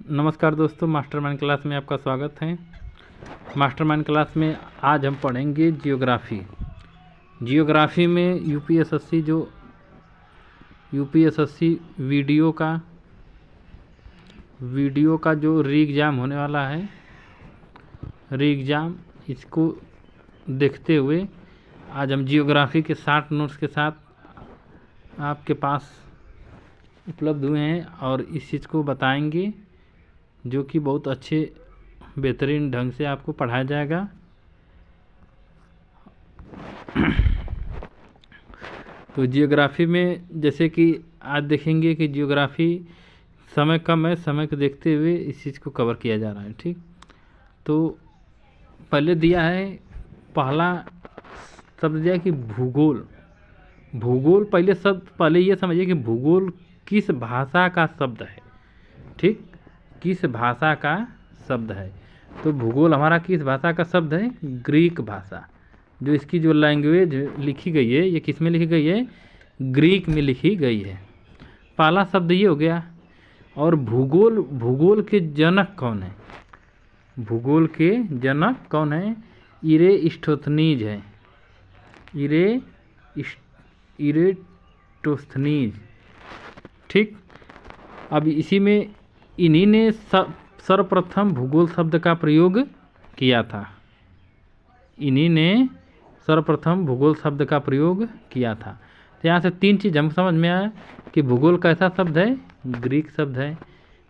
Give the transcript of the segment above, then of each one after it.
नमस्कार दोस्तों, mastermind class में आपका स्वागत है। मास्टरमाइंड क्लास में आज हम पढ़ेंगे जियोग्राफी। जियोग्राफी में यूपीएसएससी वीडियो का जो री एग्ज़ाम होने वाला है, री एग्ज़ाम, इसको देखते हुए आज हम जियोग्राफी के 60 नोट्स के साथ आपके पास उपलब्ध हुए हैं और इस चीज़ को बताएंगे, जो कि बहुत अच्छे बेहतरीन ढंग से आपको पढ़ाया जाएगा। तो जियोग्राफी में जैसे कि आज देखेंगे कि जियोग्राफी समय कम है, समय को देखते हुए इस चीज़ को कवर किया जा रहा है। ठीक, तो पहले दिया है, पहला शब्द दिया कि भूगोल। भूगोल पहले ये समझिए कि भूगोल किस भाषा का शब्द है। ठीक, किस भाषा का शब्द है। तो भूगोल हमारा किस भाषा का शब्द है? ग्रीक भाषा। जो इसकी जो लैंग्वेज लिखी गई है, ये किस में लिखी गई है? ग्रीक में लिखी गई है। पहला शब्द ये हो गया। और भूगोल के जनक कौन है? भूगोल के जनक कौन है? इरेस्टोस्थनीज है। इरेस्टोस्थनीज। ठीक, अब इसी में इन्हीं ने सर्वप्रथम भूगोल शब्द का प्रयोग किया था। इन्हीं ने सर्वप्रथम भूगोल शब्द का प्रयोग किया था। तो यहाँ से तीन चीज़ हम समझ में आया कि भूगोल कैसा शब्द है? ग्रीक शब्द है।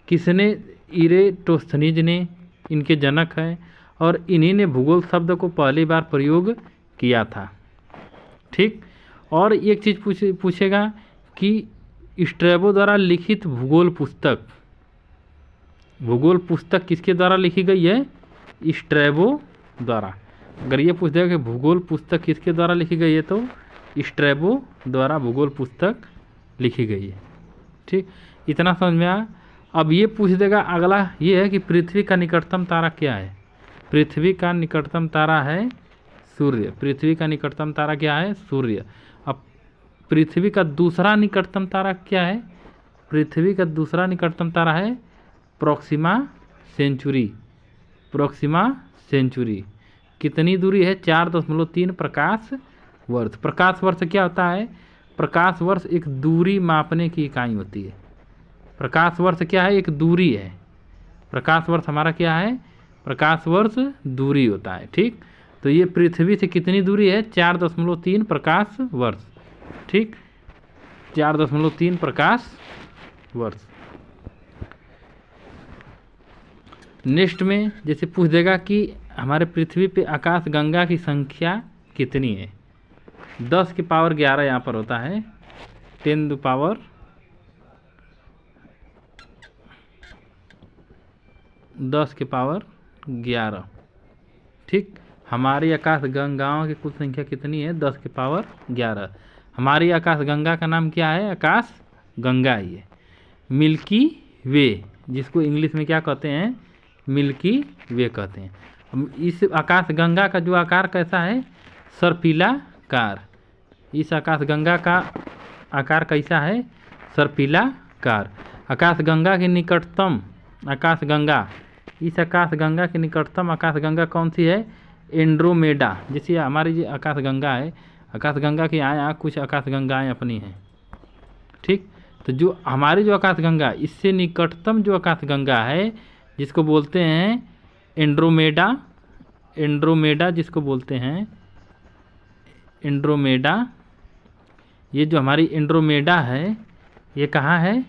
किसने? इरेस्टोस्थनीज ने, इनके जनक है, और इन्हीं ने भूगोल शब्द को पहली बार प्रयोग किया था। ठीक, और एक चीज़ पूछेगा कि स्ट्रैबो द्वारा लिखित भूगोल पुस्तक किसके द्वारा लिखी गई है? स्ट्रैबो द्वारा। अगर ये पूछ देगा कि भूगोल पुस्तक किसके द्वारा लिखी गई है, तो स्ट्रैबो द्वारा भूगोल पुस्तक लिखी गई है। ठीक, इतना समझ में आया। अब ये पूछ देगा, अगला ये है कि पृथ्वी का निकटतम तारा क्या है? पृथ्वी का निकटतम तारा है सूर्य। पृथ्वी का निकटतम तारा क्या है? सूर्य। अब पृथ्वी का दूसरा निकटतम तारा क्या है? पृथ्वी का दूसरा निकटतम तारा है प्रोक्सिमा सेंचुरी। कितनी दूरी है? 4.3 प्रकाश वर्ष। प्रकाश वर्ष क्या होता है? प्रकाश वर्ष एक दूरी मापने की इकाई होती है। प्रकाश वर्ष क्या है? एक दूरी है। प्रकाश वर्ष हमारा क्या है? प्रकाश वर्ष दूरी होता है। ठीक, तो ये पृथ्वी से कितनी दूरी है? 4.3 प्रकाश वर्ष। ठीक, 4.3 प्रकाश वर्ष। नेक्स्ट में जैसे पूछ देगा कि हमारे पृथ्वी पे आकाश गंगा की संख्या कितनी है? 10 की पावर 11 यहाँ पर होता है, 10 टू पावर 10 की पावर 11। ठीक, हमारी आकाश गंगाओं की कुल संख्या कितनी है? 10 की पावर 11। हमारी आकाश गंगा का नाम क्या है? आकाश गंगा ही है। मिल्की वे, जिसको इंग्लिश में क्या कहते हैं? मिल्की वे कहते हैं। इस आकाश गंगा का जो आकार कैसा है? सर्पिलाकार। इस आकाश गंगा का आकार कैसा है? सर्पिलाकार। आकाश गंगा के निकटतम आकाश गंगा कौन सी है? एंड्रोमेडा। जैसे हमारी जो आकाश गंगा है, आकाश गंगा की यहाँ कुछ आकाश गंगाएँ अपनी हैं। ठीक, तो जो हमारी जो आकाश गंगा, इससे निकटतम जो आकाश गंगा है, जिसको बोलते हैं एंड्रोमेडा, जिसको बोलते हैं एंड्रोमेडा। ये जो हमारी एंड्रोमेडा है, ये कहाँ है?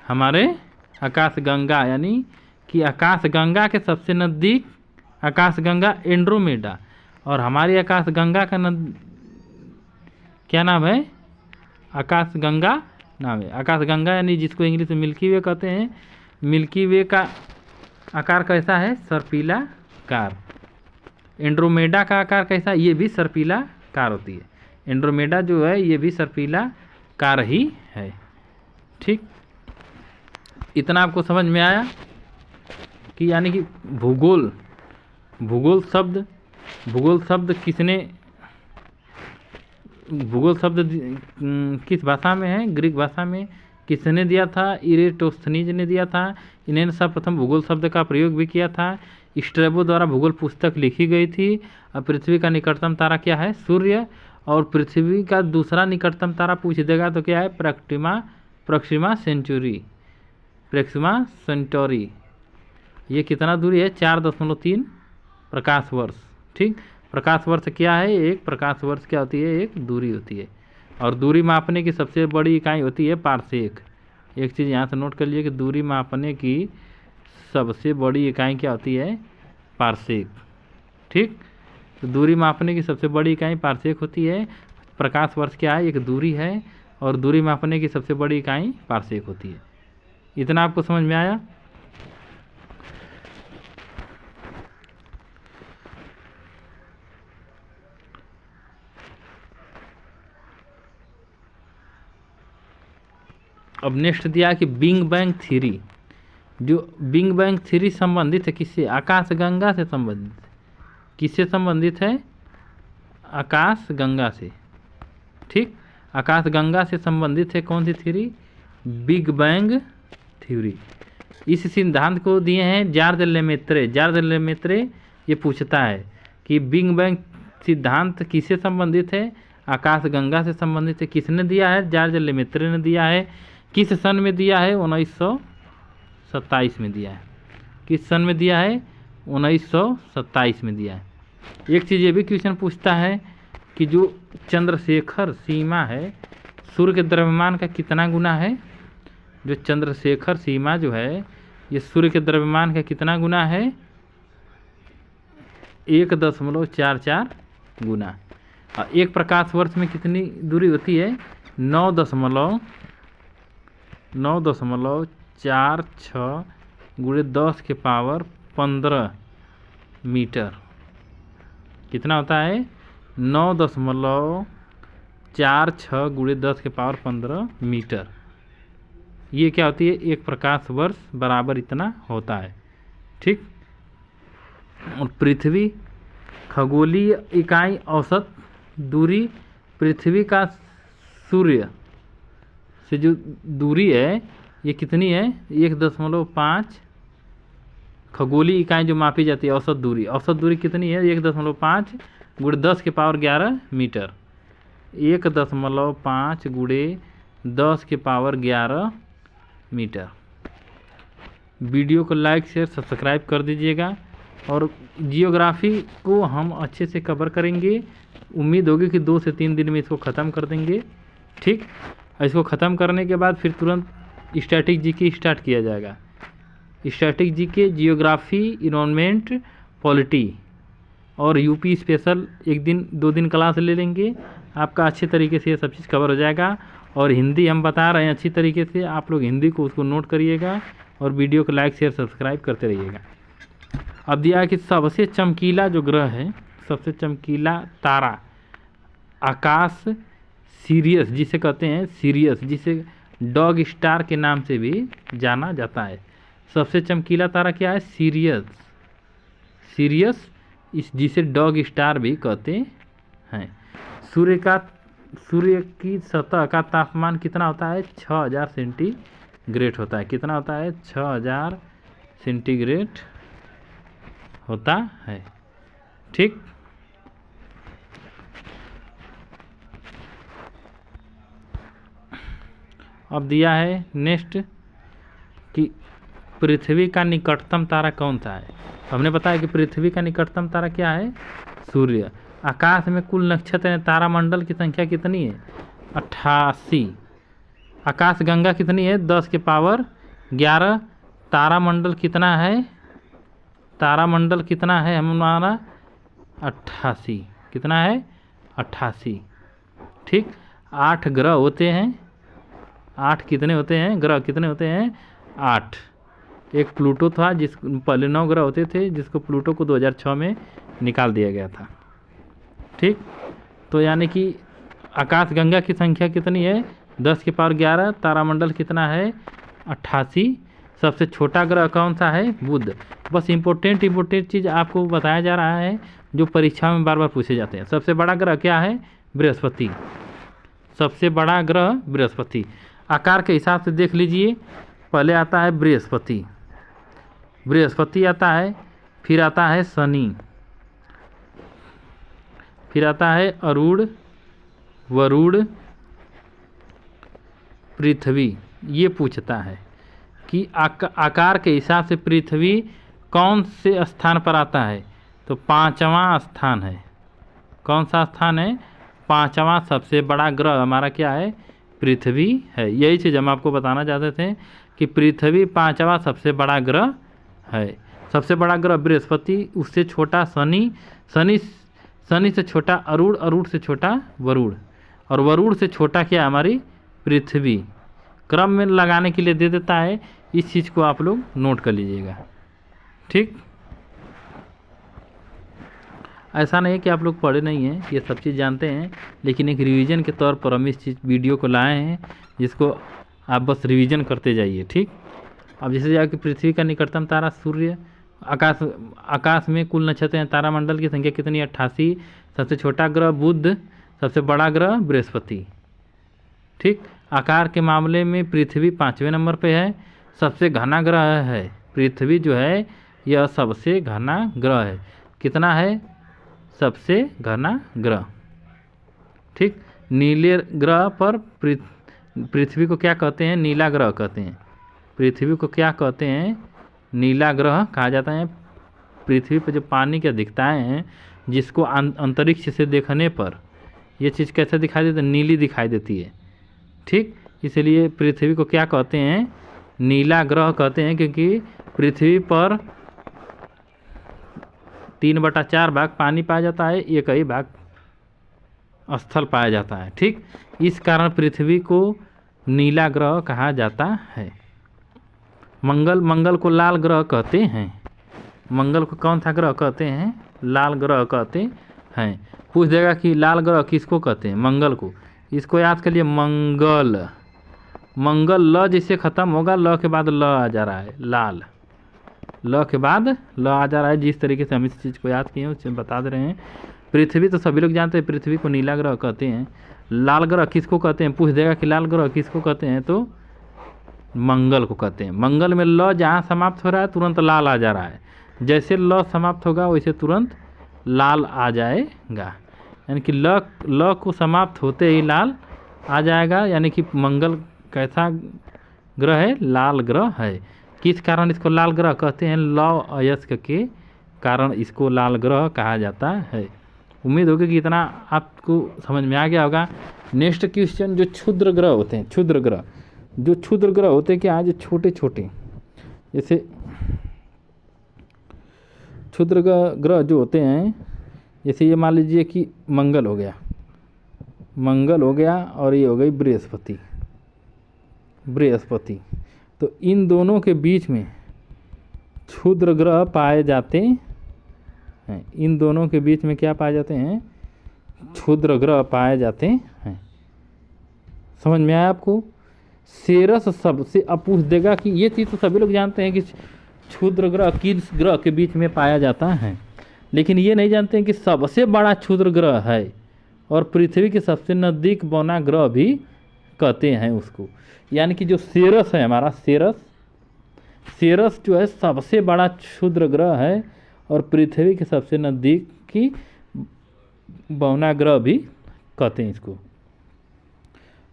हमारे आकाश गंगा, यानी कि आकाश गंगा के सबसे नज़दीक आकाश गंगा एंड्रोमेडा। और हमारी आकाश गंगा का क्या नाम है? आकाश गंगा नाम है। आकाश गंगा यानी जिसको इंग्लिश में मिल्की वे कहते हैं। मिल्की वे का आकार कैसा है? सर्पिलाकार। एंड्रोमेडा का आकार कैसा? ये भी सर्पिलाकार होती है। एंड्रोमेडा जो है, ये भी सर्पिलाकार ही है। ठीक, इतना आपको समझ में आया कि यानी कि भूगोल शब्द किसने भूगोल शब्द किस भाषा में है? ग्रीक भाषा में किसने दिया था? इरेटोस्थनीज ने दिया था। इन्होंने सर्वप्रथम भूगोल शब्द का प्रयोग भी किया था। स्ट्रैबो द्वारा भूगोल पुस्तक लिखी गई थी। अब पृथ्वी का निकटतम तारा क्या है? सूर्य। और पृथ्वी का दूसरा निकटतम तारा पूछ देगा तो क्या है? Proxima Centauri. ये कितना दूरी है? 4.3 प्रकाश वर्ष। ठीक, प्रकाश वर्ष क्या है? एक प्रकाश वर्ष क्या होती है? एक दूरी होती है। और दूरी मापने की सबसे बड़ी इकाई होती है पारसेक। एक चीज़ यहाँ से नोट कर लिए कि दूरी मापने की सबसे बड़ी इकाई क्या होती है? पारसेक। ठीक, तो दूरी मापने की सबसे बड़ी इकाई पारसेक होती है। प्रकाश वर्ष क्या है? एक दूरी है। और दूरी मापने की सबसे बड़ी इकाई पारसेक होती है। इतना आपको समझ में आया? अब नेक्स्ट दिया कि बिग बैंग थ्योरी। जो बिग बैंग थ्योरी संबंधित है किससे? आकाशगंगा से संबंधित है। किससे संबंधित है? आकाशगंगा से। ठीक, आकाशगंगा से संबंधित है कौन सी थ्योरी? Big bang theory. इस सिद्धांत को दिए हैं जॉर्ज लेमेत्रे। जॉर्ज लेमेत्रे ये पूछता है कि बिग बैंग सिद्धांत किससे संबंधित है? आकाशगंगा से संबंधित है। किसने दिया है? जॉर्ज लेमेत्रे ने दिया है। किस सन में दिया है? 1927 में दिया है। किस सन में दिया है? 1927 में दिया है। एक चीज़ ये भी क्वेश्चन पूछता है कि जो चंद्रशेखर सीमा है सूर्य के द्रव्यमान का कितना गुना है? जो चंद्रशेखर सीमा जो है ये सूर्य के द्रव्यमान का कितना गुना है? 1.44 गुना। और एक प्रकाश वर्ष में कितनी दूरी होती है? 9.46 गुणे 10 के पावर 15 मीटर। कितना होता है? 9.46 गुणे 10 के पावर 15 मीटर। ये क्या होती है? एक प्रकाश वर्ष बराबर इतना होता है। ठीक, और पृथ्वी खगोलीय इकाई औसत दूरी पृथ्वी का सूर्य से जो दूरी है ये कितनी है? 1.5 खगोलीय इकाई जो मापी जाती है औसत दूरी। औसत दूरी कितनी है? 1.5 गुणे 10 के पावर 11 मीटर। 1.5 गुणे 10 के पावर 11 मीटर। वीडियो को लाइक शेयर सब्सक्राइब कर दीजिएगा। और जियोग्राफी को हम अच्छे से कवर करेंगे। उम्मीद होगी कि 2 से 3 दिन में इसको ख़त्म कर देंगे। ठीक, इसको ख़त्म करने के बाद फिर तुरंत स्टैटिक जीके स्टार्ट किया जाएगा। Static GK, geography, environment, polity और यूपी स्पेशल 1 दिन 2 दिन क्लास ले लेंगे। आपका अच्छे तरीके से ये सब चीज़ कवर हो जाएगा। और हिंदी हम बता रहे हैं अच्छी तरीके से, आप लोग हिंदी को उसको नोट करिएगा और वीडियो को लाइक शेयर सब्सक्राइब करते रहिएगा। अब दिया है कि सबसे चमकीला जो ग्रह है, सबसे चमकीला तारा आकाश सीरियस जिसे कहते हैं, सीरियस जिसे डॉग स्टार के नाम से भी जाना जाता है। सबसे चमकीला तारा क्या है? सीरियस इस जिसे डॉग स्टार भी कहते हैं। सूर्य की सतह का तापमान कितना होता है? 6000 सेंटीग्रेड होता है। कितना होता है? 6000 सेंटीग्रेड होता है। ठीक, अब दिया है नेक्स्ट कि पृथ्वी का निकटतम तारा कौन सा है। हमने बताया कि पृथ्वी का निकटतम तारा क्या है? सूर्य। आकाश में कुल नक्षत्र हैं, तारामंडल की संख्या कितनी है? 88। आकाशगंगा कितनी है? 10 के पावर 11। तारामंडल कितना है? तारामंडल कितना है हमारा? 88। कितना है? 88। ठीक, 8 ग्रह होते हैं। 8 कितने होते हैं? ग्रह कितने होते हैं? 8। एक प्लूटो था जिस पहले 9 ग्रह होते थे, जिसको प्लूटो को 2006 में निकाल दिया गया था। ठीक, तो यानी कि आकाशगंगा की संख्या कितनी है? 10 के पावर 11। तारामंडल कितना है? 88। सबसे छोटा ग्रह कौन सा है? बुध। बस इम्पोर्टेंट चीज़ आपको बताया जा रहा है जो परीक्षा में बार बार पूछे जाते हैं। सबसे बड़ा ग्रह क्या है? बृहस्पति। सबसे बड़ा ग्रह बृहस्पति। आकार के हिसाब से देख लीजिए। पहले आता है बृहस्पति, बृहस्पति आता है, फिर आता है शनि, फिर आता है अरुण, वरुण, पृथ्वी। ये पूछता है कि आकार के हिसाब से पृथ्वी कौन से स्थान पर आता है, तो 5वां स्थान है। कौन सा स्थान है? 5वां सबसे बड़ा ग्रह हमारा क्या है? पृथ्वी है। यही चीज़ हम आपको बताना चाहते थे कि पृथ्वी 5वां सबसे बड़ा ग्रह है। सबसे बड़ा ग्रह बृहस्पति, उससे छोटा शनि, शनि से छोटा अरुण, अरुण से छोटा वरुण, और वरुण से छोटा क्या हमारी पृथ्वी। क्रम में लगाने के लिए दे देता है, इस चीज़ को आप लोग नोट कर लीजिएगा। ठीक, ऐसा नहीं है कि आप लोग पढ़े नहीं हैं, ये सब चीज़ जानते हैं, लेकिन एक रिवीजन के तौर पर हम इस चीज़ वीडियो को लाए हैं, जिसको आप बस रिवीजन करते जाइए। ठीक, अब जैसे जाकर पृथ्वी का निकटतम तारा सूर्य, आकाश में कुल नक्षत्र हैं, तारामंडल की संख्या कितनी? 88। सबसे छोटा ग्रह बुध, सबसे बड़ा ग्रह बृहस्पति। ठीक, आकार के मामले में पृथ्वी 5वें नंबर पे है। सबसे घना ग्रह है पृथ्वी, जो है यह सबसे घना ग्रह है। कितना है? सबसे घना ग्रह। ठीक, नीले ग्रह पर पृथ्वी को क्या कहते हैं? नीला ग्रह कहते हैं। पृथ्वी को क्या कहते हैं? नीला ग्रह कहा जाता है। पृथ्वी पर जो पानी की अधिकताएँ हैं, जिसको अंतरिक्ष से देखने पर ये चीज़ कैसे दिखाई देती है? नीली दिखाई देती है। ठीक, इसलिए पृथ्वी को क्या कहते हैं? नीला ग्रह कहते हैं, क्योंकि पृथ्वी पर 3/4 भाग पानी पाया जाता है, 1 ही भाग स्थल पाया जाता है। ठीक, इस कारण पृथ्वी को नीला ग्रह कहा जाता है। मंगल को लाल ग्रह कहते हैं। मंगल को कौन सा ग्रह कहते हैं? लाल ग्रह कहते हैं। पूछ देगा कि लाल ग्रह किसको कहते हैं? मंगल को। इसको याद कर लिए, मंगल। मंगल ल जिससे ख़त्म होगा, ल के बाद ल आ जा रहा है, लाल। ल के बाद ल आ जा रहा है। जिस तरीके से हम इस चीज़ को याद किए हैं उससे बता दे रहे हैं। पृथ्वी तो सभी लोग जानते हैं, पृथ्वी को नीला ग्रह कहते हैं। लाल ग्रह किसको कहते हैं? पूछ देगा कि लाल ग्रह किसको कहते हैं, तो मंगल को कहते हैं। मंगल में ल जहाँ समाप्त हो रहा है तुरंत लाल आ जा रहा है। जैसे ल समाप्त होगा वैसे तुरंत लाल आ जाएगा, यानी कि ल को समाप्त होते ही लाल आ जाएगा। यानी कि मंगल कैसा ग्रह है? लाल ग्रह है। किस कारण इसको लाल ग्रह कहते हैं? लौह अयस्क के कारण इसको लाल ग्रह कहा जाता है। उम्मीद होगी कि इतना आपको समझ में आ गया होगा। नेक्स्ट क्वेश्चन, जो क्षुद्र ग्रह होते हैं, क्षुद्र ग्रह, जो क्षुद्र ग्रह होते हैं क्या? जो छोटे छोटे, जैसे क्षुद्र ग्रह जो होते हैं, जैसे ये मान लीजिए कि मंगल हो गया, मंगल हो गया, और ये हो गई बृहस्पति। बृहस्पति, तो इन दोनों के बीच में क्षुद्र ग्रह पाए जाते हैं। इन दोनों के बीच में क्या पाए जाते हैं? क्षुद्र ग्रह पाए जाते हैं। समझ में आया आपको? सेरस सबसे, अब पूछ देगा कि ये चीज़ तो सभी लोग जानते हैं कि क्षुद्र ग्रह किस ग्रह के बीच में पाया जाता है, लेकिन ये नहीं जानते हैं कि सबसे बड़ा क्षुद्र ग्रह है, और पृथ्वी के सबसे नज़दीक बौना ग्रह भी कहते हैं उसको। यानी कि जो सेरस है हमारा, सेरस जो है सबसे बड़ा क्षुद्र ग्रह है, और पृथ्वी के सबसे नज़दीक की बौना ग्रह भी कहते हैं इसको।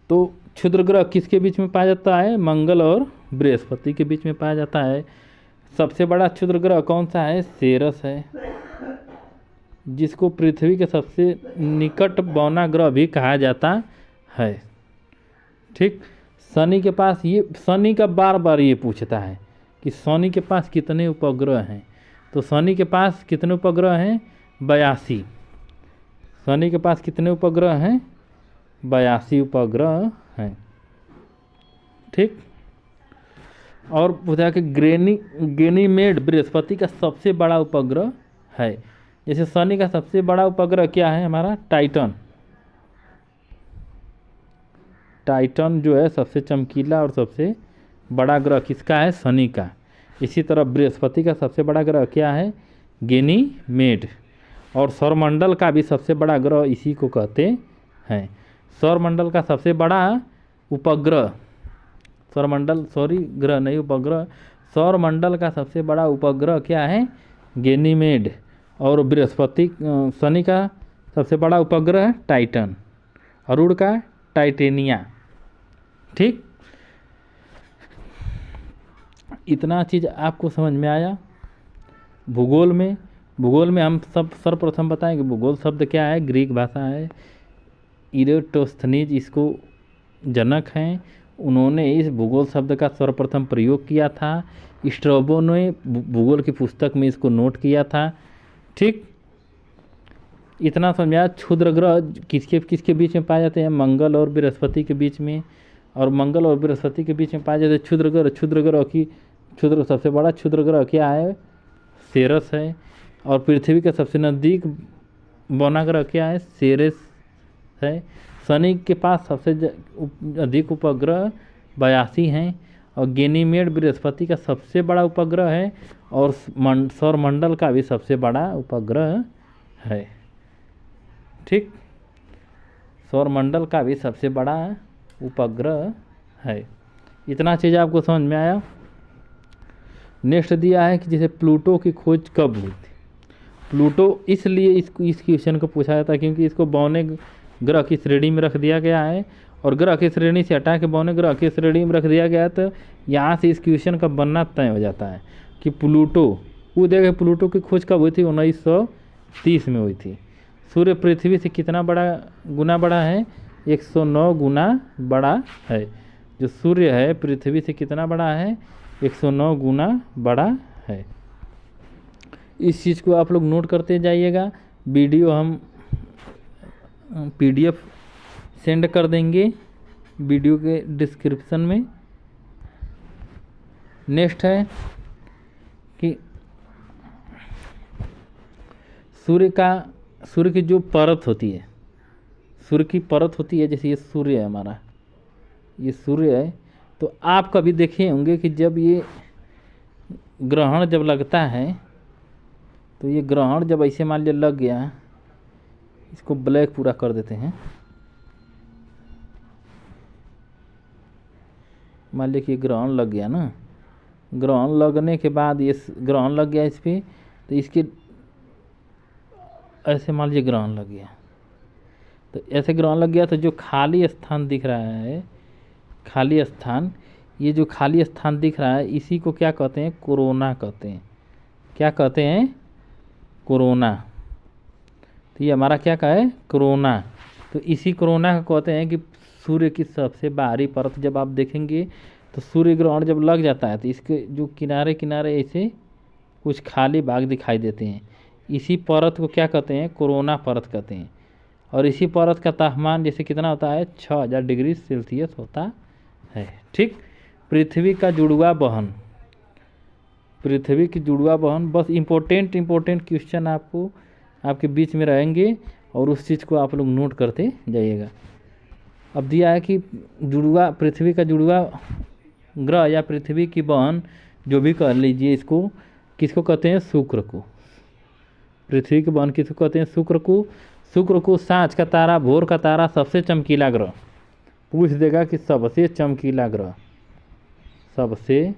तो क्षुद्र ग्रह किसके बीच में पाया जाता है? मंगल और बृहस्पति के बीच में पाया जाता है। सबसे बड़ा क्षुद्र ग्रह कौन सा है? सेरस है, जिसको पृथ्वी के सबसे निकट बौना ग्रह भी कहा जाता है। ठीक, शनि के पास, ये शनि का बार बार ये पूछता है कि शनि के पास कितने उपग्रह हैं। तो शनि के पास कितने उपग्रह हैं? 82। शनि के पास कितने उपग्रह हैं? 82 उपग्रह हैं। ठीक, और पूछा कि गैनीमेड बृहस्पति का सबसे बड़ा उपग्रह है। जैसे शनि का सबसे बड़ा उपग्रह क्या है हमारा? टाइटन। टाइटन जो है सबसे चमकीला और सबसे बड़ा ग्रह किसका है? शनि का। इसी तरह बृहस्पति का सबसे बड़ा ग्रह क्या है? गैनीमेड। और सौरमंडल का भी सबसे बड़ा ग्रह इसी को कहते हैं। सौरमंडल का सबसे बड़ा उपग्रह सौरमंडल, सॉरी ग्रह नहीं उपग्रह, सौरमंडल का सबसे बड़ा उपग्रह क्या है? गैनीमेड। और बृहस्पति शनि का सबसे बड़ा उपग्रह है टाइटन। अरुण का टाइटेनिया। ठीक, इतना चीज़ आपको समझ में आया। भूगोल में हम सब सर्वप्रथम बताएं कि भूगोल शब्द क्या है। ग्रीक भाषा है। इरेटोस्थनीज इसको जनक हैं। उन्होंने इस भूगोल शब्द का सर्वप्रथम प्रयोग किया था। स्ट्रैबो ने भूगोल की पुस्तक में इसको नोट किया था। ठीक, इतना समझा। क्षुद्र ग्रह किसके किसके बीच में पाए जाते हैं? मंगल और बृहस्पति के बीच में। और मंगल और बृहस्पति के बीच में पाए जाते हैं क्षुद्र ग्रह की सबसे बड़ा क्षुद्र ग्रह क्या है? सेरस है। और पृथ्वी के सबसे नज़दीक बौना ग्रह क्या है? सेरेस है। शनि के पास सबसे अधिक उपग्रह 82 हैं। और गैनीमेड बृहस्पति का सबसे बड़ा उपग्रह है। और सौरमंडल का भी सबसे बड़ा उपग्रह है। ठीक, सौरमंडल का भी सबसे बड़ा उपग्रह है। इतना चीज़ आपको समझ में आया। नेक्स्ट दिया है कि जैसे प्लूटो की खोज कब हुई थी। प्लूटो इसलिए इस क्वेश्चन को पूछा जाता है क्योंकि इसको बौने ग्रह की श्रेणी में रख दिया गया है। और ग्रह की श्रेणी से हटा के बौने ग्रह की श्रेणी में रख दिया गया है। तो यहाँ से इस क्वेश्चन का बनना तय हो जाता है कि प्लूटो, वो देखिए प्लूटो की खोज कब हुई थी? 1930 में हुई थी। सूर्य पृथ्वी से कितना गुना बड़ा है? 109 गुना बड़ा है। जो सूर्य है पृथ्वी से कितना बड़ा है? 109 गुना बड़ा है। इस चीज़ को आप लोग नोट करते जाइएगा। वीडियो हम PDF सेंड कर देंगे वीडियो के डिस्क्रिप्शन में। नेक्स्ट है कि सूर्य की जो परत होती है, सूर्य की परत होती है, जैसे ये सूर्य है हमारा, ये सूर्य है। तो आप कभी देखे होंगे कि जब ये ग्रहण जब लगता है तो ये ग्रहण जब ऐसे मान लीजिए लग गया, इसको ब्लैक पूरा कर देते हैं। मान लीजिए कि ग्रहण लग गया ना, ग्रहण लगने के बाद ये ग्रहण लग गया इस पर, तो इसके ऐसे मान लीजिए ग्रहण लग गया, तो ऐसे ग्रहण लग गया तो जो खाली स्थान दिख रहा है, खाली स्थान, ये जो खाली स्थान दिख रहा है इसी को क्या कहते हैं? कोरोना कहते हैं। क्या कहते हैं? कोरोना। तो ये हमारा क्या का है? कोरोना। तो इसी कोरोना को कहते हैं कि सूर्य की सबसे बाहरी परत जब आप देखेंगे तो सूर्य ग्रहण जब लग जाता है तो इसके जो किनारे किनारे ऐसे कुछ खाली भाग दिखाई देते हैं। इसी परत को क्या कहते हैं? कोरोना परत कहते हैं। और इसी परत का तापमान जैसे कितना होता है? 6000 डिग्री सेल्सियस होता है। ठीक, पृथ्वी का जुड़वा बहन, पृथ्वी की जुड़वा बहन, बस इम्पोर्टेंट क्वेश्चन आपको आपके बीच में रहेंगे और उस चीज़ को आप लोग नोट करते जाइएगा। अब दिया है कि जुड़वा, पृथ्वी का जुड़वा ग्रह या पृथ्वी की बहन जो भी कह लीजिए, इसको किसको कहते हैं? शुक्र को। पृथ्वी की बहन किसको कहते हैं? शुक्र को। शुक्र को सांझ का तारा, भोर का तारा, सबसे चमकीला ग्रह पूछ देगा कि सबसे चमकीला ग्रह, सबसे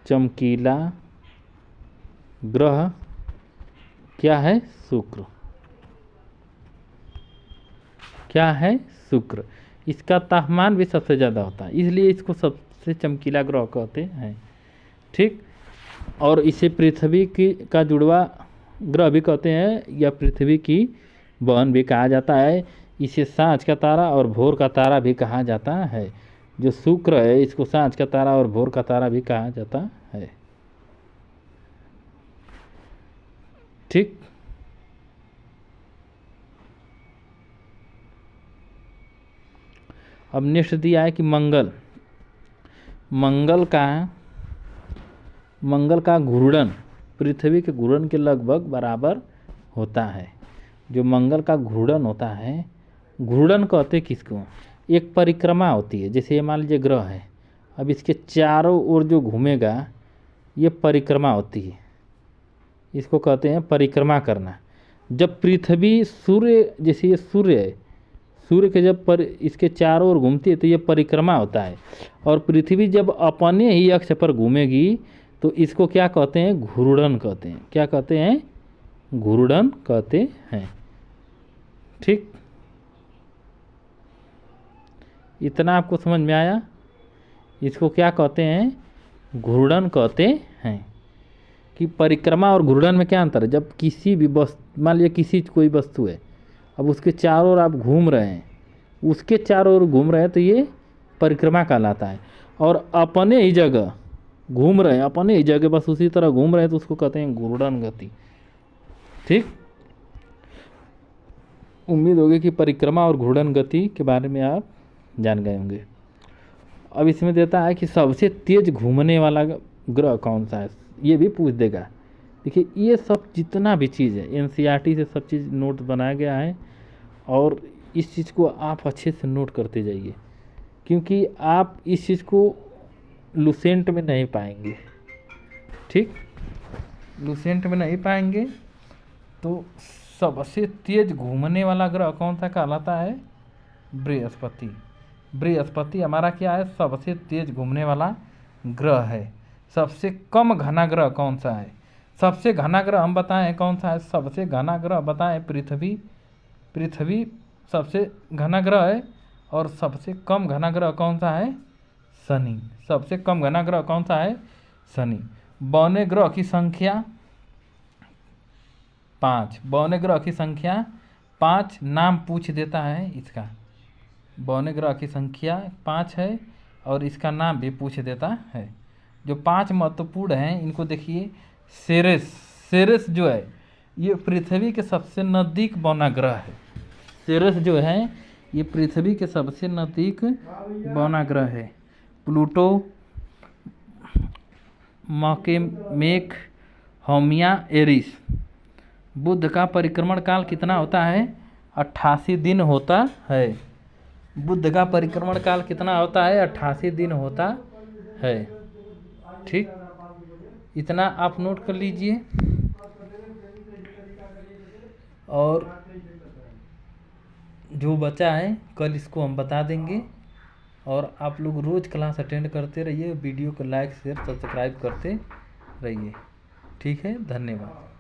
चमकीला ग्रह क्या है? शुक्र। क्या है? शुक्र। इसका तापमान भी सबसे ज़्यादा होता है, इसलिए इसको सबसे चमकीला ग्रह कहते हैं। ठीक, और इसे पृथ्वी की का जुड़वा ग्रह भी कहते हैं या पृथ्वी की बहन भी कहा जाता है। इसे सांझ का तारा और भोर का तारा भी कहा जाता है। जो शुक्र है इसको सांझ का तारा और भोर का तारा भी कहा जाता है। ठीक, अब नेक्स्ट दिया है कि मंगल का घूर्णन पृथ्वी के घूर्णन के लगभग बराबर होता है। जो मंगल का घूर्णन होता है, घूर्णन कहते किसको? एक परिक्रमा होती है। जैसे ये मान लीजिए ग्रह है, अब इसके चारों ओर जो घूमेगा ये परिक्रमा होती है, इसको कहते हैं परिक्रमा करना। जब पृथ्वी सूर्य, जैसे ये सूर्य है, सूर्य के जब पर इसके चारों ओर घूमती है तो ये परिक्रमा होता है। और पृथ्वी जब अपने ही अक्ष पर घूमेगी तो इसको क्या कहते हैं? घूर्णन कहते हैं। क्या कहते हैं? घूर्णन कहते हैं। ठीक, इतना आपको समझ में आया? इसको क्या कहते हैं? घूर्णन कहते हैं। कि परिक्रमा और घूर्णन में क्या अंतर है? जब किसी भी वस्तु, मान लिया किसी कोई वस्तु है, अब उसके चारों ओर आप घूम रहे हैं, उसके चारों ओर घूम रहे हैं तो ये परिक्रमा कहलाता है। और अपने ही जगह घूम रहे हैं, अपने ही जगह बस उसी तरह घूम रहे हैं तो उसको कहते हैं घूर्णन गति। ठीक, उम्मीद होगी कि परिक्रमा और घूर्णन गति के बारे में आप जान गए होंगे। अब इसमें देता है कि सबसे तेज घूमने वाला ग्रह कौन सा है, ये भी पूछ देगा। देखिए ये सब जितना भी चीज़ है एनसीईआरटी से सब चीज़ नोट बनाया गया है और इस चीज़ को आप अच्छे से नोट करते जाइए, क्योंकि आप इस चीज़ को लुसेंट में नहीं पाएंगे। ठीक, लुसेंट में नहीं पाएंगे। तो सबसे तेज घूमने वाला ग्रह कौन सा कहलाता है? बृहस्पति। बृहस्पति हमारा क्या है? सबसे तेज घूमने वाला ग्रह है। सबसे कम घना ग्रह कौन सा है? सबसे घना ग्रह हम बताएं कौन सा है? सबसे घना ग्रह बताएं पृथ्वी। पृथ्वी सबसे घना ग्रह है। और सबसे कम घना ग्रह कौन सा है? शनि। सबसे कम घना ग्रह कौन सा है? शनि। बौने ग्रह की संख्या 5। बौने ग्रह की संख्या 5 नाम पूछ देता है इसका। बौने ग्रह की संख्या 5 है और इसका नाम भी पूछ देता है। जो 5 महत्वपूर्ण हैं इनको देखिए। सेरेस, सेरेस जो है ये पृथ्वी के सबसे नज़दीक बौना ग्रह है। सेरेस जो है ये पृथ्वी के सबसे नज़दीक बौना ग्रह है। प्लूटो, मेक, होमिया, एरिस। बुध का परिक्रमण काल कितना होता है? 88 दिन होता है। बुध का परिक्रमण काल कितना होता है? 88 दिन होता है। ठीक, इतना आप नोट कर लीजिए। और जो बचा है कल इसको हम बता देंगे। और आप लोग रोज़ क्लास अटेंड करते रहिए, वीडियो को लाइक शेयर सब्सक्राइब करते रहिए। ठीक है, धन्यवाद।